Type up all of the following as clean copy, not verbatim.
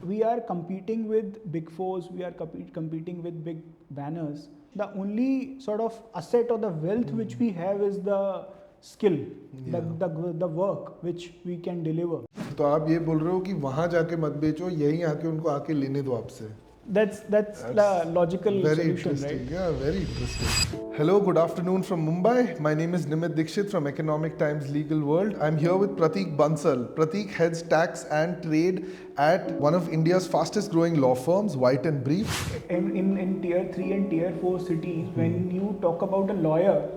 we are competing with big fours, we are competing with big banners. The only sort of asset or the wealth which we have is the skill, the work which we can deliver. तो आप ये बोल रहे हो कि वहाँ जाके मत बेचो, यहीं आके उनको आके लेने दो आपसे. That's the logical very solution, interesting, right? Yeah, very interesting. Hello, good afternoon from Mumbai. My name is Nimit Dixit from Economic Times Legal World. I'm here with Prateek Bansal. Prateek heads tax and trade at one of India's fastest growing law firms, White and Brief. In tier 3 and tier 4 cities, when you talk about a lawyer,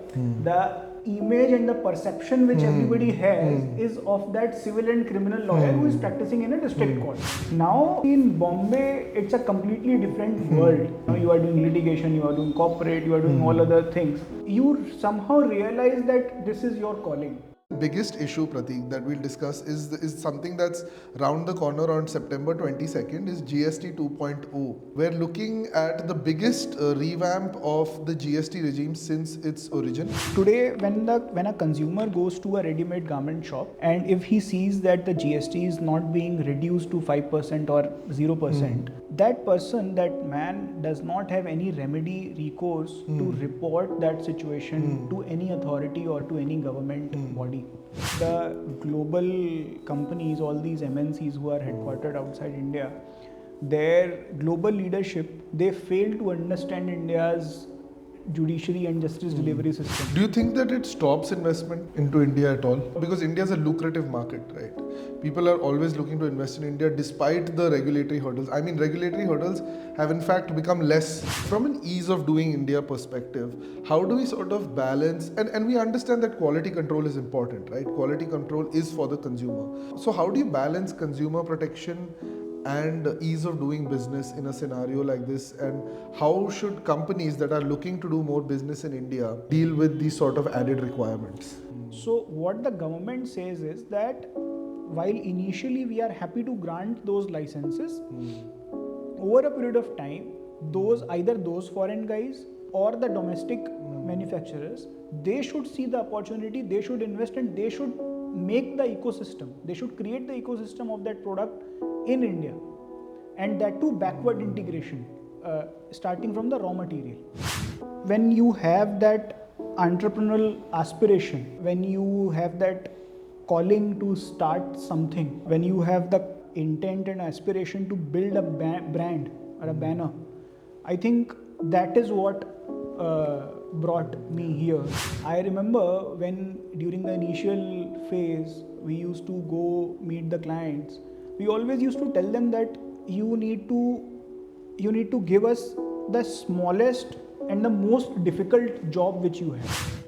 the image and the perception which everybody has is of that civil and criminal lawyer who is practicing in a district court. Now in Bombay, it's a completely different world. Now you are doing litigation, you are doing corporate, you are doing all other things. You somehow realize that this is your calling. Biggest issue, Prateek, that we'll discuss is something that's round the corner on September 22nd is GST 2.0. We're looking at the biggest revamp of the GST regime since its origin. Today, when a consumer goes to a ready-made garment shop and if he sees that the GST is not being reduced to 5% or 0%, that person, that man does not have any remedy, recourse to report that situation to any authority or to any government body. The global companies, all these MNCs who are headquartered outside India, their global leadership, they fail to understand India's judiciary and justice delivery system. Do you think that it stops investment into India at all? Because India is a lucrative market, right? People are always looking to invest in India despite the regulatory hurdles. I mean, regulatory hurdles have in fact become less. From an ease of doing India perspective, how do we sort of balance, and we understand that quality control is important, right? Quality control is for the consumer. So how do you balance consumer protection and ease of doing business in a scenario like this, and how should companies that are looking to do more business in India deal with these sort of added requirements? So what the government says is that while initially we are happy to grant those licenses, over a period of time, either those foreign guys or the domestic manufacturers, they should see the opportunity, they should invest, and they should make the ecosystem. They should create the ecosystem of that product in India, and that too backward integration, starting from the raw material. When you have that entrepreneurial aspiration, when you have that calling to start something, when you have the intent and aspiration to build a brand or a banner, I think that is what brought me here. I remember when during the initial phase we used to go meet the clients, we always used to tell them that you need to give us the smallest and the most difficult job which you have.